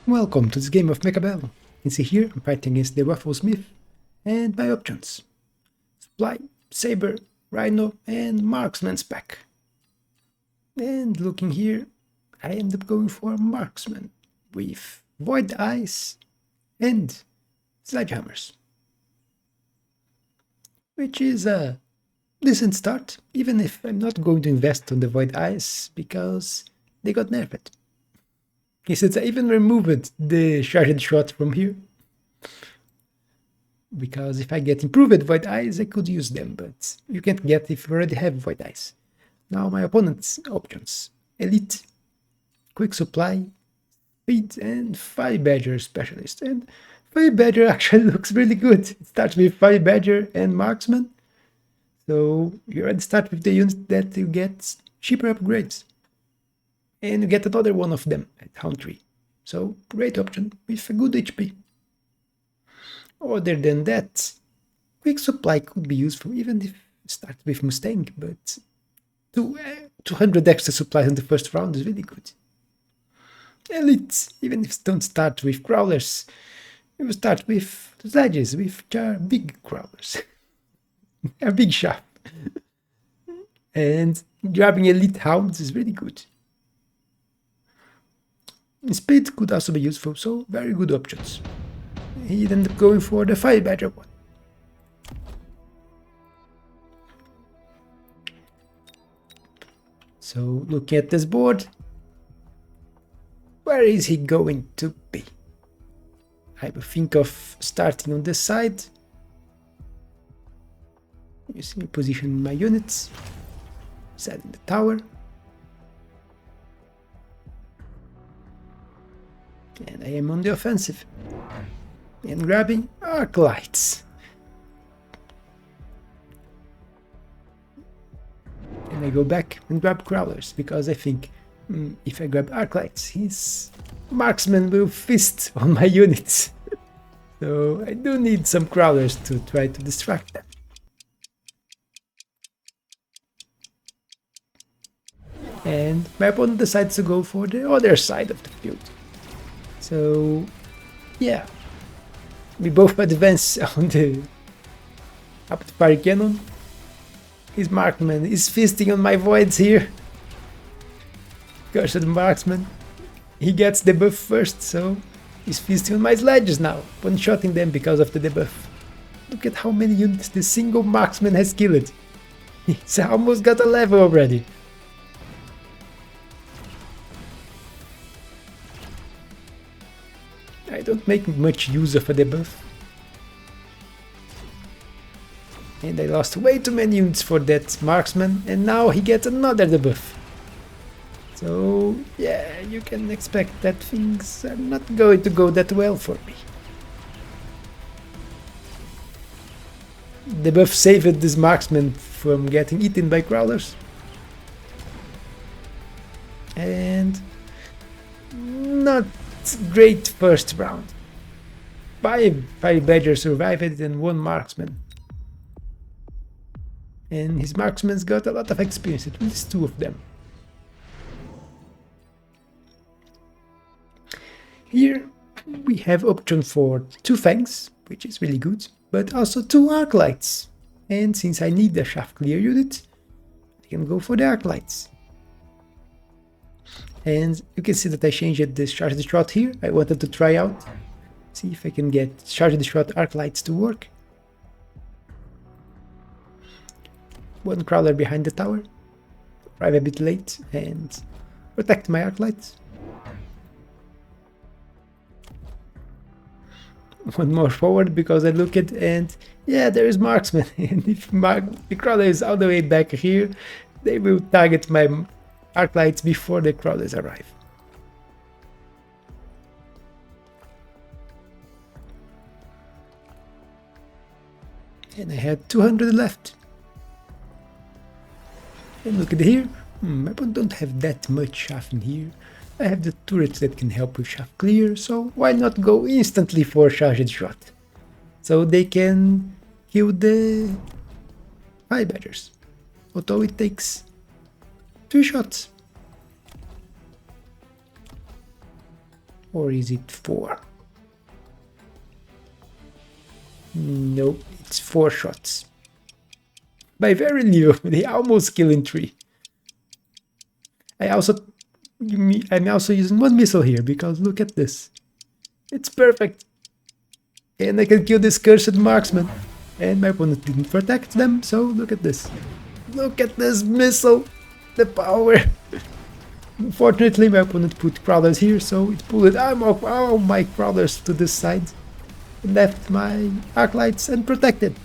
Welcome to this game of Mechabellum. You can see here I'm fighting against the Waffle Smith, and my options: Supply, Saber, Rhino, and Marksman's pack. And looking here, I end up going for Marksman with Void Eyes and Sledgehammers, which is a decent start, even if I'm not going to invest on the Void Eyes because they got nerfed. Since I even removed the charged shot from here, because if I get improved Void Eyes, I could use them, but you can't get if you already have Void Eyes. Now my opponent's options: Elite, Quick Supply, Speed, and Fire Badger Specialist. And Fire Badger actually looks really good. It starts with Fire Badger and Marksman, so you already start with the unit that you get cheaper upgrades. And you get another one of them at Hound 3. So great option with a good HP. Other than that, Quick Supply could be useful even if you start with Mustang, but 200 extra supplies in the first round is really good. Elite, even if you don't start with crawlers, you start with sledges, which are big crawlers. A big shaft. And grabbing elite hounds is really good. Speed could also be useful, so very good options. He ended up going for the Fire Badger one. So looking at this board, where is he going to be? I will think of starting on this side. You see me position my units, setting the tower. And I am on the offensive. And grabbing arc lights. And I go back and grab crawlers, because I think if I grab arc lights, his marksman will fist on my units. So I do need some crawlers to try to distract them. And my opponent decides to go for the other side of the field. So yeah, we both advance on the up to fire cannon. His marksman is feasting on my voids here. Cursed marksman. He gets the buff first, so he's feasting on my sledges now, one-shotting them because of the debuff. Look at how many units the single marksman has killed. He's almost got a level already. I don't make much use of a debuff. And I lost way too many units for that marksman, and now he gets another debuff. So yeah, you can expect that things are not going to go that well for me. Debuff saved this marksman from getting eaten by crawlers. And not great first round. 5 Fire Badger survived it and 1 marksman. And his marksman's got a lot of experience, at least 2 of them. Here we have option for 2 fangs, which is really good, but also 2 arc lights. And since I need a shaft clear unit, I can go for the arc lights. And you can see that I changed the charged shot here. I wanted to try out, see if I can get charged shot arc lights to work. 1 crawler behind the tower, arrive a bit late and protect my arc lights. 1 more forward because I look at, and yeah, there is marksman. And if the crawler is all the way back here, they will target my arc lights before the crawlers arrive. And I had 200 left. And look at here, I don't have that much shaft in here. I have the turrets that can help with shaft clear, so why not go instantly for charged shot? So they can kill the Fire Badgers, although it takes 3 shots. Or is it 4? No, it's 4 shots. By very little, they almost kill in 3. I'm also using 1 missile here, because look at this. It's perfect. And I can kill this cursed marksman. And my opponent didn't protect them, so look at this. Look at this missile! The power! Unfortunately, my opponent put crawlers here, so it pulled all my crawlers to this side. And left my arclights unprotected.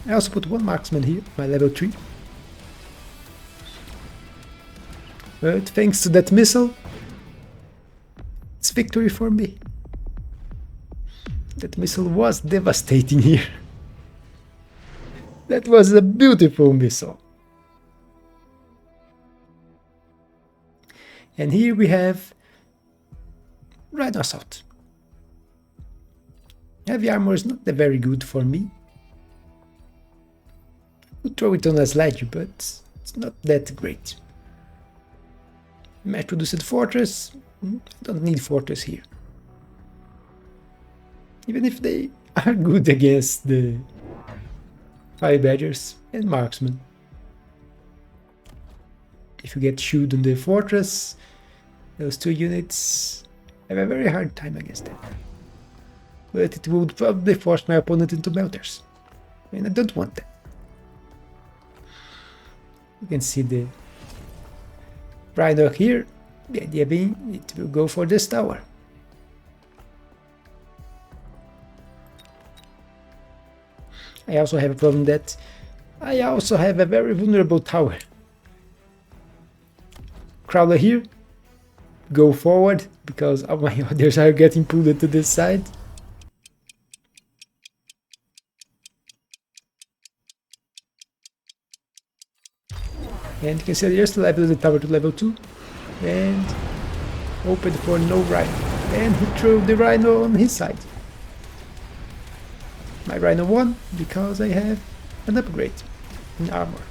I also put 1 marksman here, my level 3. But thanks to that missile, it's victory for me. That missile was devastating here. That was a beautiful missile. And here we have Rhino Assault. Heavy armor is not very good for me. I could throw it on a sledge, but it's not that great. Mass-produced fortress. I don't need fortress here. Even if they are good against the Fire Badgers and Marksmen. If you get shoot on the fortress, those 2 units have a very hard time against them. But it would probably force my opponent into melters. And I don't want that. You can see the Rhino here. The idea being it will go for this tower. I also have a problem that I also have a very vulnerable tower. Crawler here. Go forward because all my others are getting pulled to this side. And you can see I just leveled the tower to level 2 and opened for no rhino. And he threw the rhino on his side. My rhino won because I have an upgrade in armor.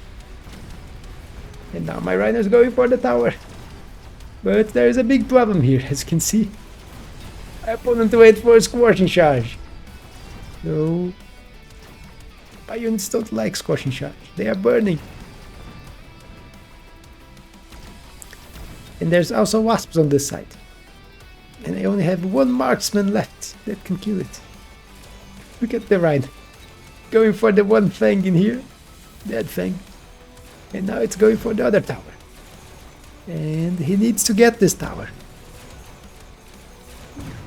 And now my rhino is going for the tower. But there is a big problem here, as you can see. My opponent wait for a scorching charge. No. My units don't like scorching charge. They are burning. And there's also wasps on this side. And I only have 1 marksman left that can kill it. Look at the rhino. Going for the 1 thing in here. That thing. And now it's going for the other tower. And he needs to get this tower.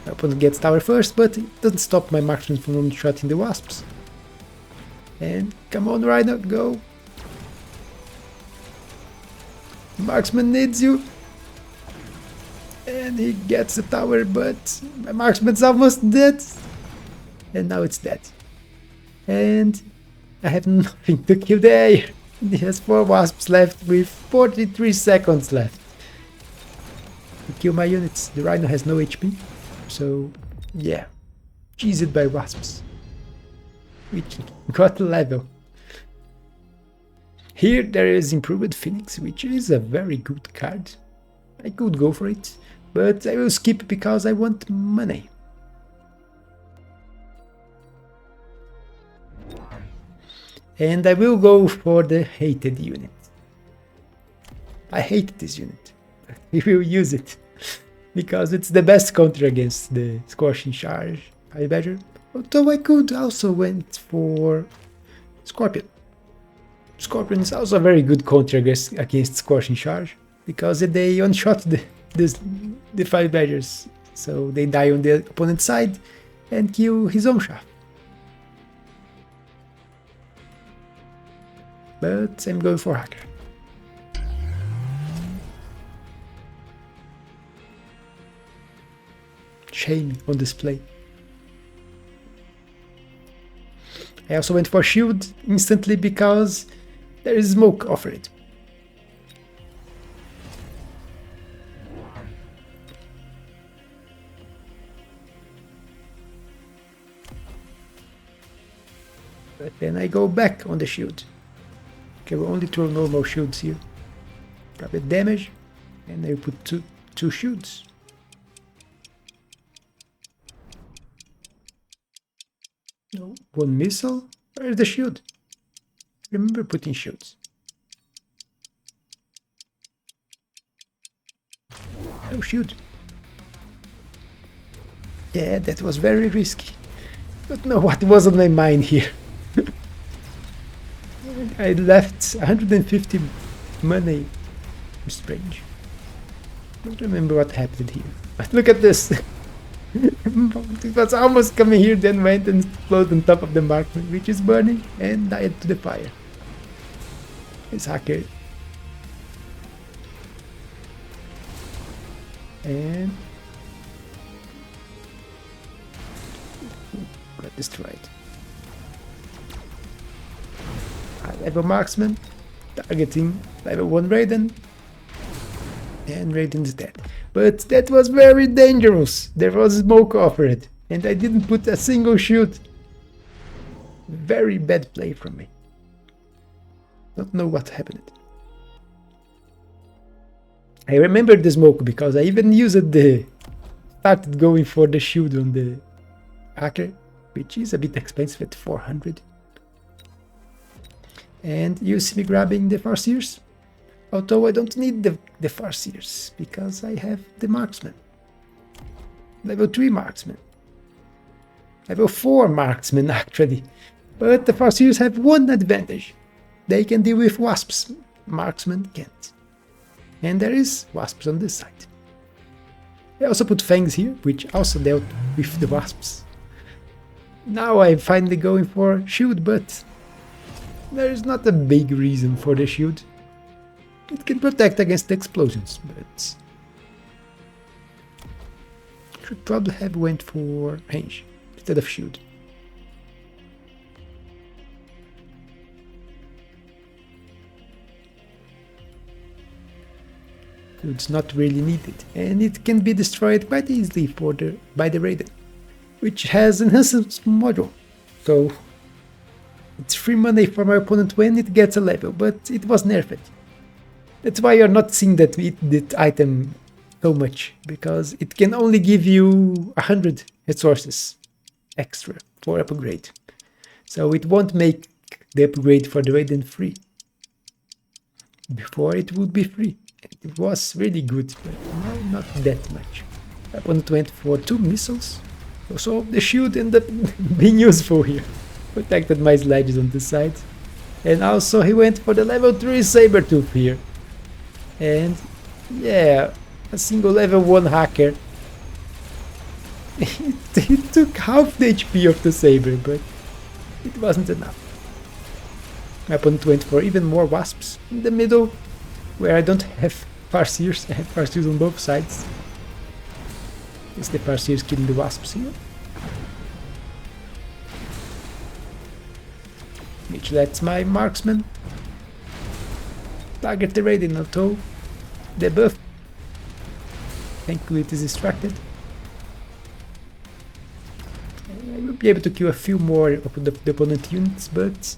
My opponent gets tower first, but it doesn't stop my marksman from one-shotting the wasps. And come on, Rhino, go. Marksman needs you. And he gets the tower, but my marksman's almost dead. And now it's dead. And I have nothing to kill the air. He has 4 wasps left with 43 seconds left to kill my units. The Rhino has no HP, so yeah, cheesed by wasps. Which got a level. Here there is Improved Phoenix, which is a very good card. I could go for it, but I will skip because I want money. And I will go for the hated unit. I hate this unit, but we will use it because it's the best counter against the Scorching Charge Fire Badger. Although I could also went for Scorpion. Scorpion is also a very good counter against Scorching Charge because they one-shot the Fire Badgers, so they die on the opponent's side and kill his own shaft. But I'm going for Hacker. Shame on display. I also went for Shield instantly because there is smoke offered. But then I go back on the shield. Okay, we'll only throw normal shields here. Private damage, and I put 2 shields. No, 1 missile. Where's the shield? Remember putting shields. No shield. Yeah, that was very risky. Don't know what was on my mind here. I left 150 money. Strange. Don't remember what happened here. But look at this. It was almost coming here, then went and exploded on top of the marksman, which is burning, and died to the fire. It's hacker. And got destroyed. High level marksman targeting level 1 Raiden, and Raiden's dead. But that was very dangerous. There was smoke offered, and I didn't put a single shield. Very bad play from me. Don't know what happened. I remember the smoke because I even started going for the shield on the hacker, which is a bit expensive at 400. And you see me grabbing the Farseers. Although I don't need the Farseers because I have the marksman. Level 3 marksman. Level 4 marksman actually. But the Farseers have one advantage. They can deal with wasps. Marksman can't. And there is wasps on this side. I also put fangs here, which also dealt with the wasps. Now I'm finally going for shield, but there is not a big reason for the shield. It can protect against explosions, but should probably have went for range instead of shield. So it's not really needed, and it can be destroyed quite easily by the Raiden, which has enhancement module. So it's free money for my opponent when it gets a level, but it was nerfed. That's why you're not seeing that item so much, because it can only give you 100 resources extra for upgrade. So it won't make the upgrade for the Raiden free. Before it would be free. It was really good, but now not that much. My opponent went for 2 missiles, so the shield ended up being useful here. Protected my sledges on the side. And also he went for the level 3 Sabertooth here. And yeah, a single level 1 hacker. It took half the HP of the Saber, but it wasn't enough. My opponent went for even more wasps in the middle, where I don't have Farseers. I have Farseers on both sides. Is the Farseers killing the wasps here? Which lets my marksman target the Raiden, although the buff, thankfully it is distracted. I will be able to kill a few more of the opponent units, but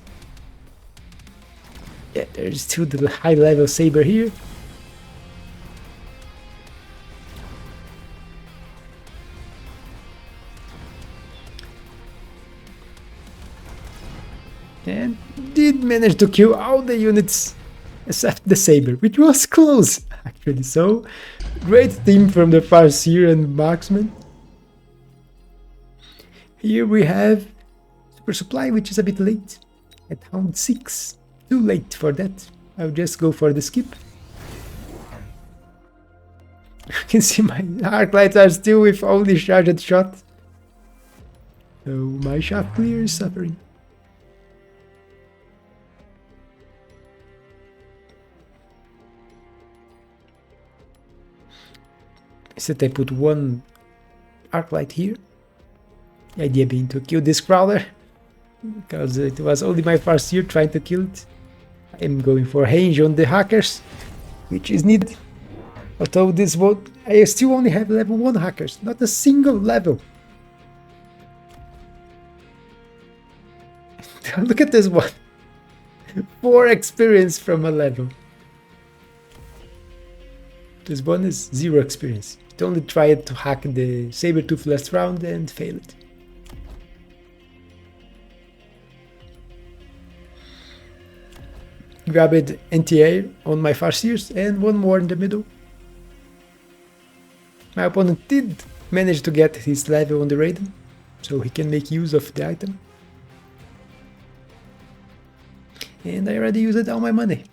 yeah, there is still the high level Saber here. And did manage to kill all the units except the Saber, which was close actually. So great team from the Farseer and marksman. Here we have Super Supply, which is a bit late at round 6. Too late for that. I'll just go for the skip. You can see my arc lights are still with only charged shot. So my shot clear is suffering. Instead I put 1 arc light here. The idea being to kill this crawler, because it was only my Farseer trying to kill it. I'm going for range on the hackers, which is needed. Although this one, I still only have level 1 hackers, not a single level. Look at this one. 4 experience from a level. This one is 0 experience. It only tried to hack the Sabertooth last round and failed. Grabbed anti-air on my Farseers and one more in the middle. My opponent did manage to get his level on the Raiden, so he can make use of the item. And I already used all my money.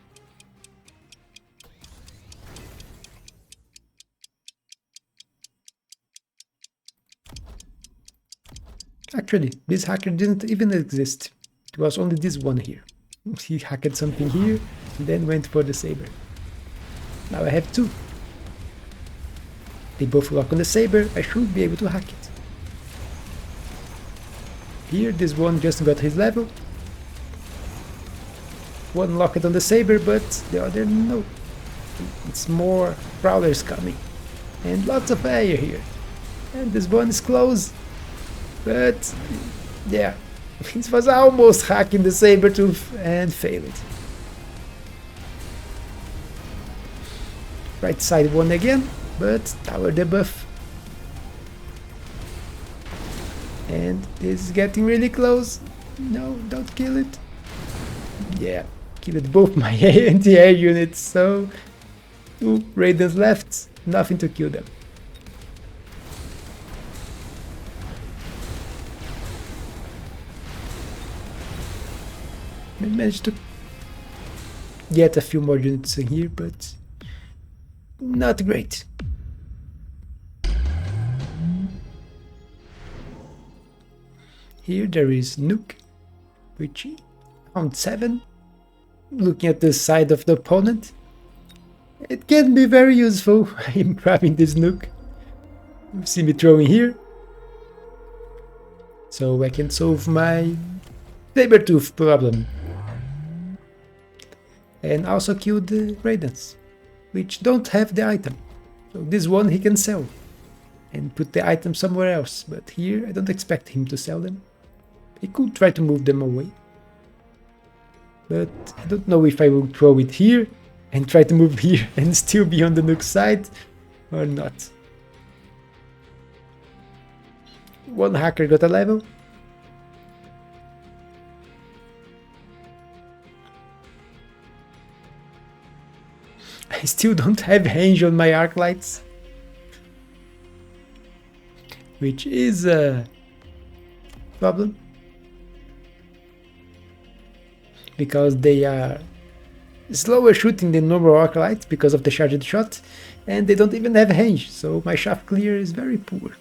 Actually, this hacker didn't even exist. It was only this one here. He hacked something here, and then went for the saber. Now I have 2. They both lock on the saber, I should be able to hack it. Here, this one just got his level. One locked on the saber, but the other no. It's more prowlers coming. And lots of air here. And this one is close. But yeah, it was almost hacking the Sabertooth and failed. Right side one again, but tower debuff. And this is getting really close. No, don't kill it. Yeah, killed both my anti-air units, so 2 Raidens left, nothing to kill them. I managed to get a few more units in here, but not great. Here there is Nuke, which round 7. Looking at the side of the opponent, it can be very useful. I'm grabbing this Nuke. You see me throwing here, so I can solve my Sabertooth problem. And also kill the Raidens, which don't have the item. So this one he can sell and put the item somewhere else, but here I don't expect him to sell them. He could try to move them away, but I don't know if I will throw it here and try to move here and still be on the Nuke side or not. One hacker got a level. I still don't have range on my arc lights, which is a problem because they are slower shooting than normal arc lights because of the charged shot, and they don't even have range, so my shaft clear is very poor.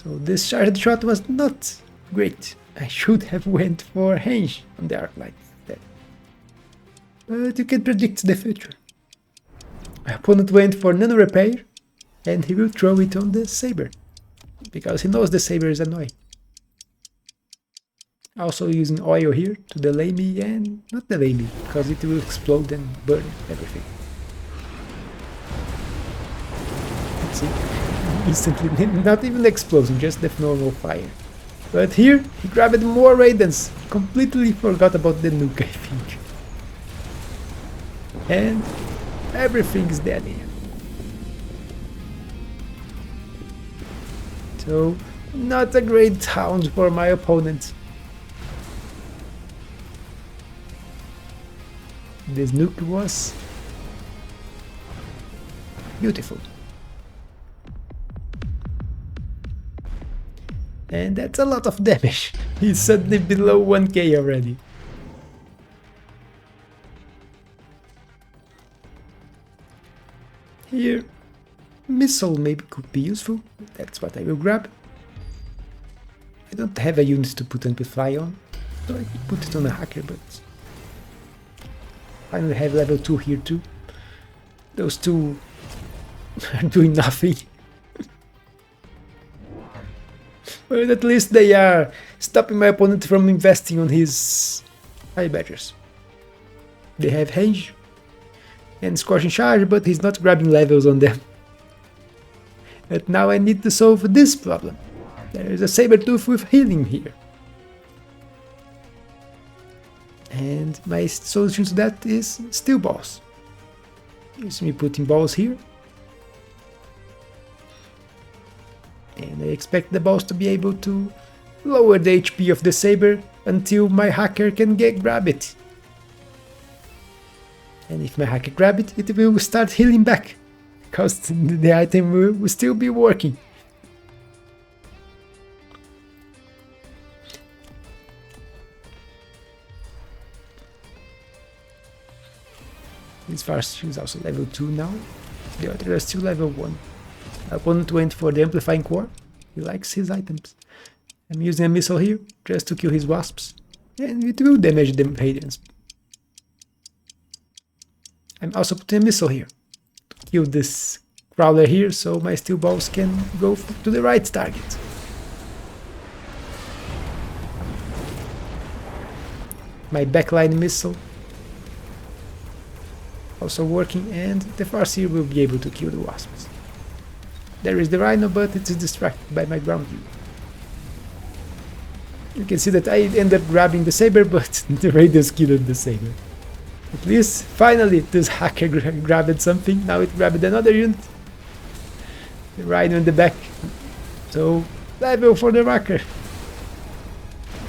So this charged shot was not great. I should have went for range on the arc light. But you can predict the future. My opponent went for nano repair, and he will throw it on the saber, because he knows the saber is annoying. Also using oil here to delay me and not delay me, because it will explode and burn everything. Let's see, instantly, not even explosion, just the normal fire. But here, he grabbed more Raidens, completely forgot about the Nuke, I think. And everything's dead here. So, not a great round for my opponent. This Nuke was beautiful. And that's a lot of damage. He's suddenly below 1k already. Here, missile maybe could be useful, that's what I will grab. I don't have a unit to put Amplify on, so I could put it on a hacker, but I finally have level 2 here too. Those two are doing nothing. But at least they are stopping my opponent from investing on his High Badgers. They have range and Scorching Charge, but he's not grabbing levels on them. But now I need to solve this problem. There is a Sabertooth with healing here. And my solution to that is Steel Balls. You see me putting balls here. And I expect the balls to be able to lower the HP of the saber until my hacker can grab it. And if my hacker grab it, it will start healing back, because the item will still be working. This Farseer is also level 2 now. The other are still level 1. My opponent went for the amplifying core. He likes his items. I'm using a missile here just to kill his wasps, and it will damage the radiance. I'm also putting a missile here to kill this crawler here, so my steel balls can go to the right target. My backline missile also working, and the Farseer will be able to kill the wasps. There is the rhino, but it's distracted by my ground view. You can see that I end up grabbing the saber, but the radius killed the saber. At least, finally, this hacker grabbed something. Now it grabbed another unit. The rhino in the back. So, level for the hacker.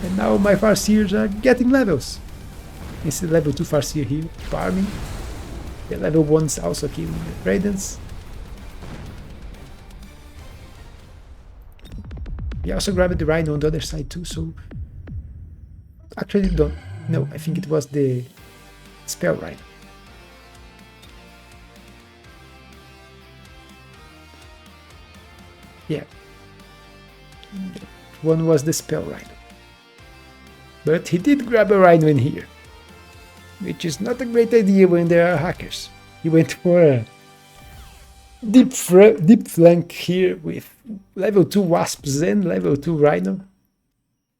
And now my Farseers are getting levels. You see level 2 Farseer here, farming. The level 1's also killing the Raidens. He also grabbed the rhino on the other side too, so... Actually don't... No, I think it was the spell rhino. Yeah. One was the spell rhino. But he did grab a rhino in here, which is not a great idea when there are hackers. He went for a deep flank here with level 2 wasps and level 2 rhino.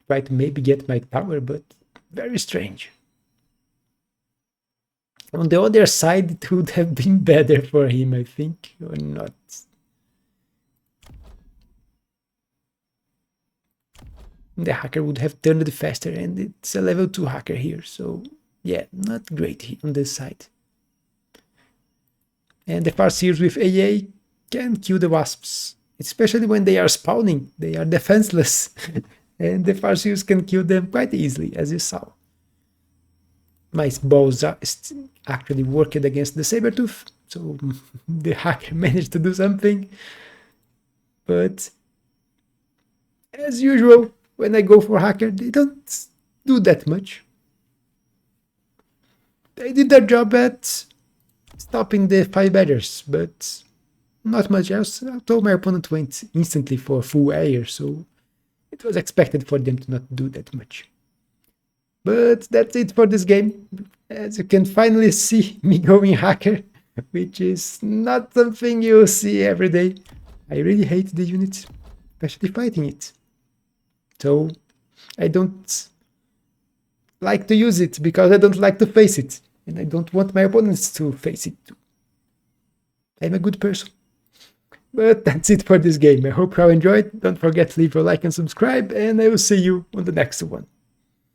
Try to maybe get my tower, but very strange. On the other side, it would have been better for him, I think, or not. The hacker would have turned faster, and it's a level 2 hacker here, so yeah, not great on this side. And the Farseers with AA can kill the wasps, especially when they are spawning. They are defenseless, and the Farseers can kill them quite easily, as you saw. My balls are actually working against the Sabertooth, so the hacker managed to do something. But as usual, when I go for hacker, they don't do that much. They did their job at stopping the 5 batters, but not much else. I told my opponent went instantly for full air, so it was expected for them to not do that much. But that's it for this game. As you can finally see me going hacker, which is not something you see every day. I really hate the unit, especially fighting it. So I don't like to use it because I don't like to face it. And I don't want my opponents to face it too. I'm a good person. But that's it for this game. I hope you all enjoyed. Don't forget to leave a like and subscribe, and I will see you on the next one.